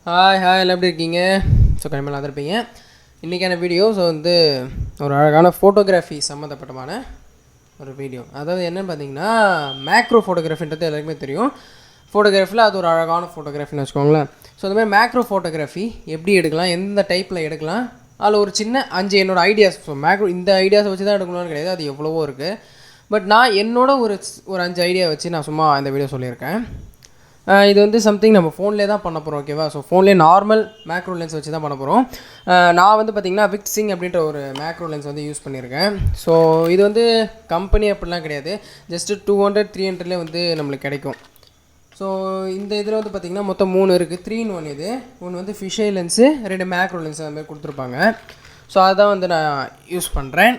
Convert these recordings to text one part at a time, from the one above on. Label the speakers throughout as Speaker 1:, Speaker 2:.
Speaker 1: Hi எல்லாம் எப்படி இருக்கீங்க? ஸோ கண்டிப்பாக தான் இருப்பீங்க. இன்றைக்கான வீடியோ ஒரு அழகான ஃபோட்டோகிராஃபி சம்மந்தப்பட்டமான ஒரு வீடியோ. அதாவது என்னென்னு பார்த்தீங்கன்னா, மேக்ரோ ஃபோட்டோகிராஃபின்றது எல்லாருக்குமே தெரியும். ஃபோட்டோகிராஃபியில் அது ஒரு அழகான ஃபோட்டோகிராஃபின்னு வச்சுக்கோங்களேன். ஸோ அந்தமாதிரி மேக்ரோ ஃபோட்டோகிராஃபி எப்படி எடுக்கலாம், எந்த டைப்பில் எடுக்கலாம், அதில் ஒரு சின்ன 5 என்னோடய ஐடியாஸ். ஸோ மேக்ரோ இந்த ஐடியாஸை வச்சு தான் எடுக்கணும்னு கிடையாது, அது எவ்வளவோ இருக்குது. பட் நான் என்னோட ஒரு 5 ஐடியா வச்சு நான் சும்மா இந்த வீடியோ சொல்லியிருக்கேன். இது சம்திங் நம்ம ஃபோன்லேயே தான் பண்ண போகிறோம், ஓகேவா? ஸோ ஃபோன்லேயே நார்மல் மேக்ரோ லென்ஸ் வச்சு தான் பண்ண போகிறோம். நான் பார்த்திங்கன்னா விக்சிங் அப்படின்ற ஒரு மேக்ரோ லென்ஸ் யூஸ் பண்ணியிருக்கேன். ஸோ இது கம்பெனி அப்படிலாம் கிடையாது, ஜஸ்ட்டு 200-300 நம்மளுக்கு கிடைக்கும். ஸோ இந்த இதில் பார்த்திங்கன்னா மொத்தம் 3 இருக்குது. 3-in-1 இது. ஒன்று ஃபிஷ் ஐ லென்ஸு, 2 மேக்ரோ லென்ஸ் அந்த மாதிரி கொடுத்துருப்பாங்க. ஸோ அதுதான் நான் யூஸ் பண்ணுறேன்.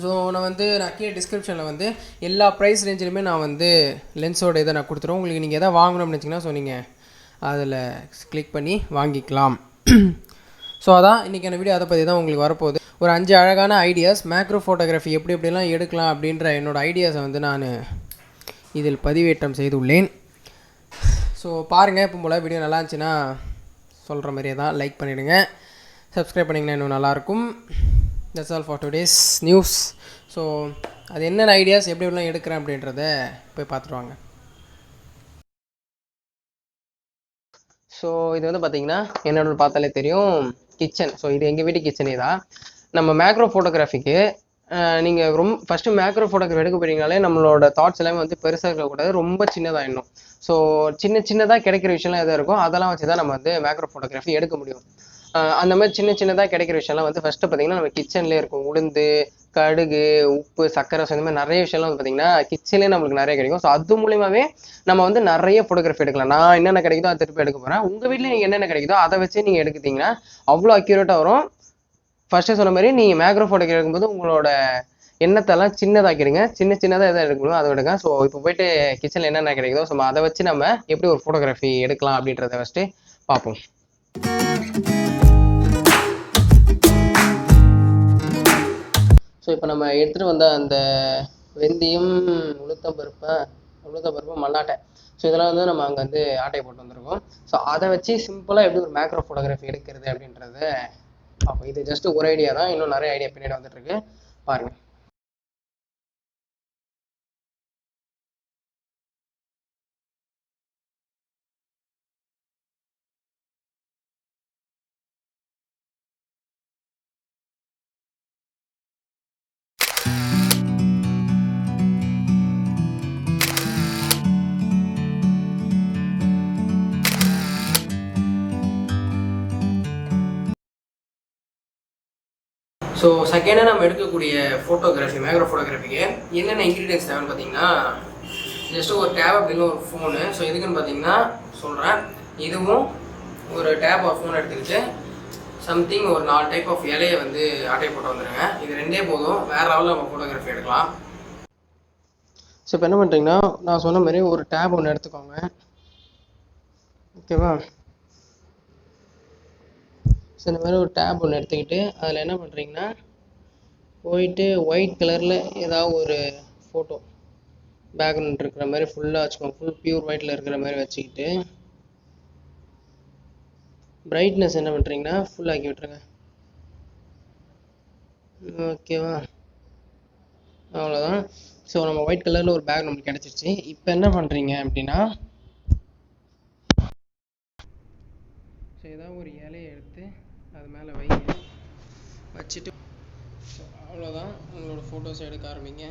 Speaker 1: ஸோ நான் கீழே டிஸ்கிரிப்ஷனில் எல்லா ப்ரைஸ் ரேஞ்சிலுமே நான் லென்ஸோட இதை நான் கொடுத்துருவோம். உங்களுக்கு நீங்கள் எதாவது வாங்கணும்னு நினச்சிங்கன்னா ஸோ நீங்கள் அதில் கிளிக் பண்ணி வாங்கிக்கலாம். ஸோ அதான் இன்றைக்கான வீடியோ, அதை பற்றி தான் உங்களுக்கு வரப்போகுது. ஒரு 5 அழகான ஐடியாஸ் மேக்ரோ ஃபோட்டோகிராஃபி எப்படிலாம் எடுக்கலாம் அப்படின்ற என்னோடய ஐடியாஸை நான் இதில் பதிவேற்றம் செய்துள்ளேன். ஸோ பாருங்கள், இப்போ போல் வீடியோ நல்லா இருந்துச்சுன்னா சொல்கிற மாதிரியே தான் லைக் பண்ணிவிடுங்க, சப்ஸ்கிரைப் பண்ணிங்கன்னா இன்னும் நல்லாயிருக்கும். That's all for today's news. So அது என்னென்ன ஐடியாஸ் எப்படிலாம் எடுக்கிறேன் அப்படின்றத போய் பார்த்துட்டு வாங்க. ஸோ இது பார்த்திங்கன்னா என்னோட பார்த்தாலே தெரியும், கிச்சன். ஸோ இது எங்கள் வீட்டு கிச்சனே தான். நம்ம மேக்ரோ ஃபோட்டோகிராஃபிக்கு நீங்கள் ஃபஸ்ட்டு மேக்ரோ ஃபோட்டோகிராஃபி எடுக்க போகிறீங்கனாலே நம்மளோட தாட்ஸ் எல்லாமே பெருசாக இருக்கக்கூடாது, ரொம்ப சின்னதாகிடணும். ஸோ சின்னதாக கிடைக்கிற விஷயம்லாம் எதாவது இருக்கும், அதெல்லாம் வச்சு தான் நம்ம மேக்ரோ ஃபோட்டோகிராஃபி எடுக்க முடியும். அந்த மாதிரி சின்னதாக கிடைக்கிற விஷயம்லாம் ஃபஸ்ட்டு பார்த்திங்கன்னா நம்ம கிச்சன்லேயே இருக்கும். உளுந்து, கடுகு, உப்பு, சர்க்கரை, இந்த மாதிரி நிறைய விஷயம்லாம் பார்த்திங்கன்னா கிச்சன்லேயே நம்மளுக்கு நிறைய கிடைக்கும். ஸோ அது மூலியமாகவே நம்ம நிறைய ஃபோட்டோகிராஃபி எடுக்கலாம். நான் என்னென்ன கிடைக்குதோ அதை திருப்பி எடுக்க போகிறேன். உங்கள் வீட்டில் நீங்கள் என்னென்ன கிடைக்குதோ அதை வச்சு நீங்கள் எடுத்துட்டிங்கன்னா அவ்வளோ அக்யூரேட்டாக வரும். ஃபஸ்ட்டே சொன்ன மாதிரி நீங்கள் மேக்ரோ ஃபோட்டோகிராஃபி எடுக்கும்போது உங்களோட எண்ணத்தெல்லாம் சின்னதாக்கிடுங்க, சின்னதாக எதாவது எடுக்கணும் அதை எடுங்க. ஸோ இப்போ போயிட்டு கிச்சனில் என்னென்ன கிடைக்குதோ ஸோ அதை வச்சு நம்ம எப்படி ஒரு ஃபோட்டோகிராஃபி எடுக்கலாம் அப்படின்றத ஃபஸ்ட்டு பார்ப்போம். ஸோ இப்போ நம்ம எடுத்துகிட்டு வந்த அந்த வெந்தயம், உளுத்தம்பருப்பு, மல்லாட்டை, ஸோ இதெல்லாம் நம்ம அங்கே ஆட்டையை போட்டு வந்திருக்கோம். ஸோ அதை வச்சு சிம்பிளாக எப்படி ஒரு மேக்ரோ ஃபோட்டோகிராஃபி எடுக்கிறது அப்படின்றத பார்ப்போம். இது ஜஸ்ட் ஒரு ஐடியா தான், இன்னும் நிறைய ஐடியா பின்னாடி வந்துட்டுருக்கு, பாருங்கள். ஸோ செகண்டாக நம்ம எடுக்கக்கூடிய ஃபோட்டோகிராஃபி மேக்ரோ ஃபோட்டோகிராஃபிக்கு என்னென்ன இன்க்ரீடியன்ஸ் தேவைன்னு பார்த்தீங்கன்னா, ஜஸ்ட்டு ஒரு டேப் அப்படின்னு ஒரு ஃபோனு. ஸோ எதுக்குன்னு பார்த்தீங்கன்னா சொல்கிறேன், இதுவும் ஒரு டேப் ஒரு ஃபோன் எடுத்துக்கிட்டு சம்திங் ஒரு 4 டைப் ஆஃப் இலையை ஆட்டை போட்டு வந்துடுங்க. இது 2 போதும், வேறு லெவலில் நம்ம ஃபோட்டோகிராஃபி எடுக்கலாம். ஸோ இப்போ என்ன பண்ணுறீங்கன்னா, நான் சொன்ன மாதிரி ஒரு டேப் ஒன்று எடுத்துக்கோங்க, ஓகேவா? ஸோ இந்த மாதிரி ஒரு டேப் ஒன்று எடுத்துக்கிட்டு அதில் என்ன பண்ணுறீங்கன்னா, போயிட்டு ஒயிட் கலரில் ஏதாவது ஒரு ஃபோட்டோ பேக்ரவுண்ட் இருக்கிற மாதிரி ஃபுல்லாக வச்சுக்கோங்க. ஃபுல் பியூர் ஒயிட்டில் இருக்கிற மாதிரி வச்சுக்கிட்டு பிரைட்னஸ் என்ன பண்ணுறீங்கன்னா ஃபுல் ஆக்கி விட்டுருங்க, ஓகேவா? அவ்வளோதான். ஸோ நம்ம ஒயிட் கலரில் ஒரு பேக் நம்மளுக்கு கிடச்சிருச்சு. இப்போ என்ன பண்ணுறீங்க அப்படின்னா, ஸோ ஏதாவது ஒரு இலையை எடுத்து அது மேலே வைங்க, வச்சுட்டு ஸோ அவ்வளோதான், உங்களோட ஃபோட்டோஸ் எடுக்க ஆரம்பிங்க.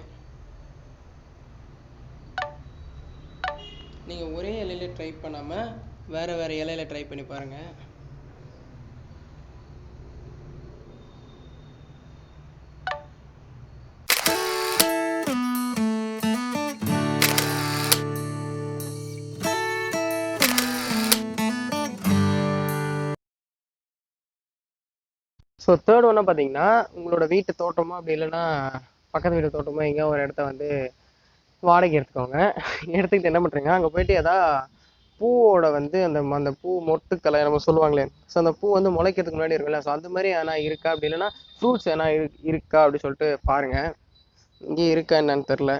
Speaker 1: நீங்கள் ஒரே இலையில ட்ரை பண்ணாமல் வேறு இலையில ட்ரை பண்ணி பாருங்கள். ஸோ தேர்ட் ஒன்று பார்த்தீங்கன்னா, உங்களோட வீட்டு தோட்டமோ அப்படி இல்லைன்னா பக்கத்து வீட்டு தோட்டமோ எங்கேயோ ஒரு இடத்த வாடகை எடுத்துக்கோங்க. எடுத்துக்கிட்டு என்ன பண்ணுறீங்க, அங்கே போயிட்டு எதாவது பூவோட அந்த பூ மொட்டுக்களை நம்ம சொல்லுவாங்களே, ஸோ அந்த பூ முளைக்கிறதுக்கு முன்னாடி இருக்குல்ல, ஸோ அந்த மாதிரி ஆனால் இருக்கா, அப்படி இல்லைன்னா ஃப்ரூட்ஸ் ஏன்னா இருக்கா அப்படி சொல்லிட்டு பாருங்கள். இங்கே இருக்கா என்னன்னு தெரில.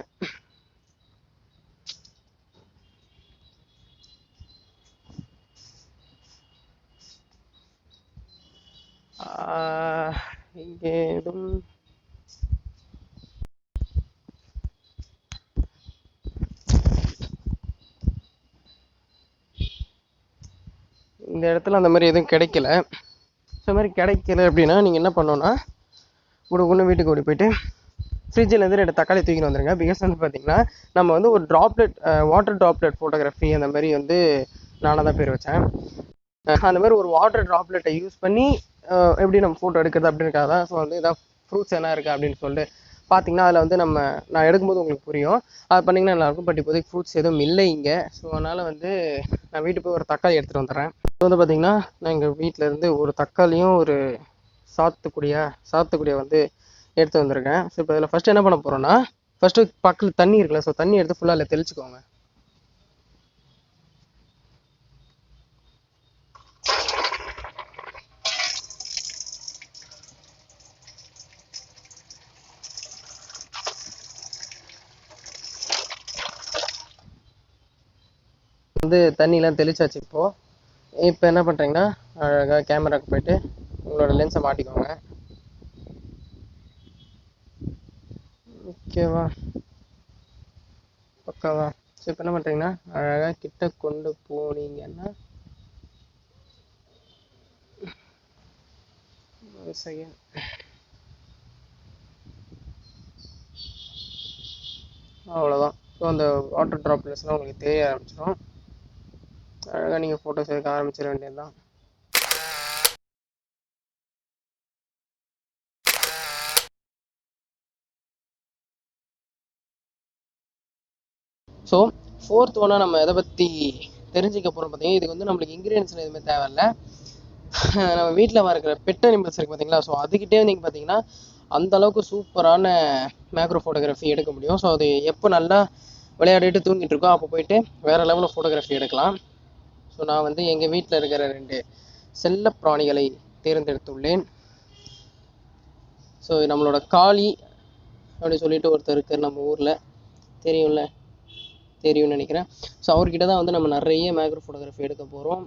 Speaker 1: இந்த இடத்துல அந்த மாதிரி எதுவும் கிடைக்கல. ஸோ மாதிரி கிடைக்கல அப்படின்னா நீங்கள் என்ன பண்ணோன்னா ஒன்று வீட்டுக்கு ஓடி போயிட்டு ஃப்ரிட்ஜிலேருந்து 2 தக்காளி தூக்கின்னு வந்துடுங்க. பிகாஸ் வந்து பார்த்தீங்கன்னா நம்ம வந்து ஒரு ட்ராப்லெட் வாட்டர் ட்ராப்லெட் ஃபோட்டோகிராஃபி அந்த மாதிரி வந்து நானாக தான் பேர் வச்சேன். அந்த மாதிரி ஒரு வாட்டர் ட்ராப்லெட்டை யூஸ் பண்ணி எப்படி நம்ம ஃபோட்டோ எடுக்கிறது அப்படின்றக்காக தான். ஸோ வந்து இதான் ஃப்ரூட்ஸ் என்ன இருக்குது அப்படின்னு சொல்லிட்டு பார்த்தீங்கன்னா அதில் வந்து நான் எடுக்கும்போது உங்களுக்கு புரியும். அது பண்ணிங்கன்னா நல்லாயிருக்கும். பட் இப்போதைக்கு ஃப்ரூட்ஸ் எதுவும் இல்லை இங்கே. ஸோ அதனால் வந்து நான் வீட்டுக்கு போய் ஒரு தக்காளி எடுத்துகிட்டு வந்துடுறேன். ஸோ வந்து பார்த்தீங்கன்னா நான் எங்கள் வீட்டிலேருந்து ஒரு தக்காளியும் ஒரு சாத்துக்குடியை வந்து எடுத்து வந்திருக்கேன். ஸோ இப்போ இதில் ஃபஸ்ட்டு என்ன பண்ண போகிறோன்னா ஃபஸ்ட்டு பக்கத்தில் தண்ணி இருக்குல்ல, ஸோ தண்ணி எடுத்து ஃபுல்லாக அதில் தெளிச்சுக்கோங்க. வந்து தண்ணியெலாம் தெளிச்சாச்சு. இப்போ என்ன பண்ணுறீங்கன்னா அழகாக கேமராவுக்கு போயிட்டு உங்களோட லென்ஸை மாட்டிக்கோங்க. ஓகேவா, பக்காவா? ஸோ இப்போ என்ன பண்ணுறீங்கன்னா அழகாக கிட்ட கொண்டு போனீங்கன்னா ஒரு செகண்ட். அவ்வளோதான். ஸோ அந்த வாட்டர் ட்ராப்லெட்ஸ்லாம் உங்களுக்கு தெரிய ஆரம்பிச்சிடும். அழகாக நீங்கள் ஃபோட்டோஸ் எடுக்க ஆரம்பிச்சிட வேண்டியது தான். ஸோ 4th ஒன்றா நம்ம எதை பற்றி தெரிஞ்சுக்க போகிறோம் பார்த்தீங்கன்னா, இதுக்கு வந்து நம்மளுக்கு இன்க்ரீடியன்ஸ் எதுவுமே தேவையில்லை. நம்ம வீட்டில் வளர்க்குற பெட் அனிமல்ஸ் இருக்குது பார்த்தீங்களா, ஸோ அதுக்கிட்டே நீங்கள் பார்த்தீங்கன்னா அந்தளவுக்கு சூப்பரான மேக்ரோ ஃபோட்டோகிராஃபி எடுக்க முடியும். ஸோ அது எப்போ நல்லா விளையாடிட்டு தூங்கிட்டு இருக்கோம் அப்போ போயிட்டு வேறு லெவலில் ஃபோட்டோகிராஃபி எடுக்கலாம். ஸோ நான் வந்து எங்கள் வீட்டில் இருக்கிற 2 செல்ல பிராணிகளை தேர்ந்தெடுத்துள்ளேன். ஸோ நம்மளோட காளி அப்படின்னு சொல்லிட்டு ஒருத்தர் இருக்கார் நம்ம ஊரில், தெரியும்னு நினைக்கிறேன். ஸோ அவர்கிட்ட தான் வந்து நம்ம நிறைய மேக்ரோ ஃபோட்டோகிராஃபி எடுக்க போகிறோம்.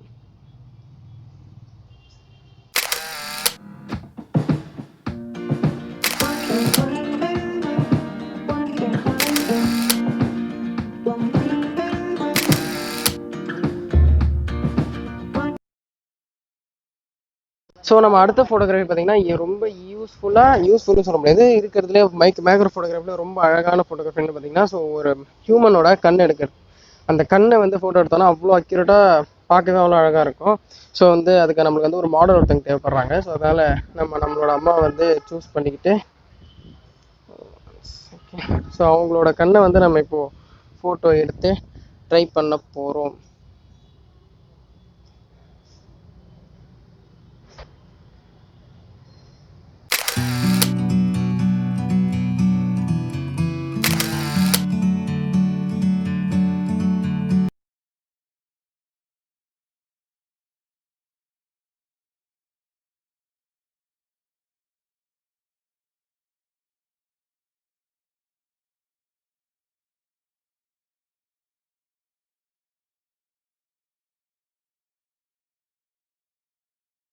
Speaker 1: ஸோ நம்ம அடுத்த ஃபோட்டோகிராஃபி பார்த்தீங்கன்னா ரொம்ப யூஸ்ஃபுல்னு சொல்ல முடியாது, இருக்கிறதுலே மேக்ரோ ஃபோட்டோகிராஃபியில் ரொம்ப அழகான ஃபோட்டோகிராஃபின்னு பார்த்தீங்கன்னா ஸோ ஒரு ஹியூமனோட கண் எடுக்கிறது. அந்த கண்ணை வந்து ஃபோட்டோ எடுத்தோன்னா அவ்வளோ அக்யூரேட்டாக பார்க்கவே அவ்வளோ அழகாக இருக்கும். ஸோ வந்து அதுக்கு நம்மளுக்கு வந்து ஒரு மாடல் ஒருத்தங்க தேவைப்படுறாங்க. ஸோ அதனால் நம்மளோட அம்மா வந்து சூஸ் பண்ணிக்கிட்டு ஸோ அவங்களோட கண்ணை வந்து நம்ம இப்போது ஃபோட்டோ எடுத்து ட்ரை பண்ண போகிறோம்.